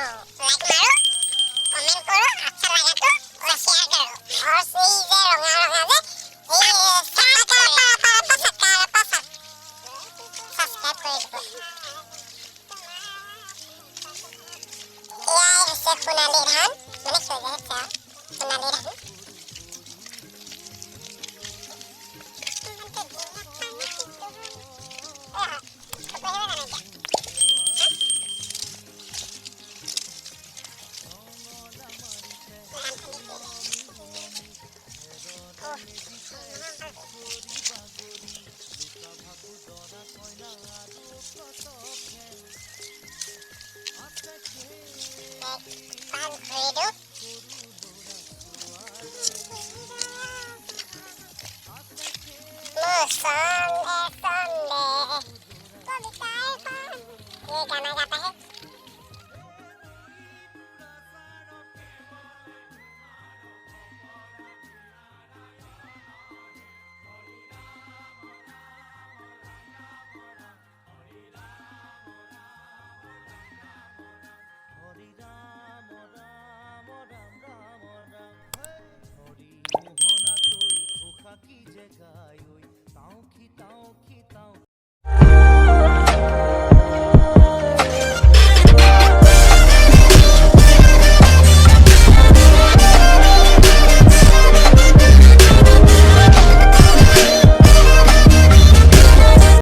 Like মাৰো, comment কৰো, আচ্ছা লাগাটো और शेयर करो और এই যে রঙা রঙা যে এই সাবস্ক্রাইব করে দিব। এয়াই হচ্ছে সোণালী ধান, মানে সেউজীয়া হচ্ছে সোণালী ধান। পাক ঘুৰি দিওঁ। মোৰ চন্দে চন্দে কবিতাৰ পান, এই গানা গাব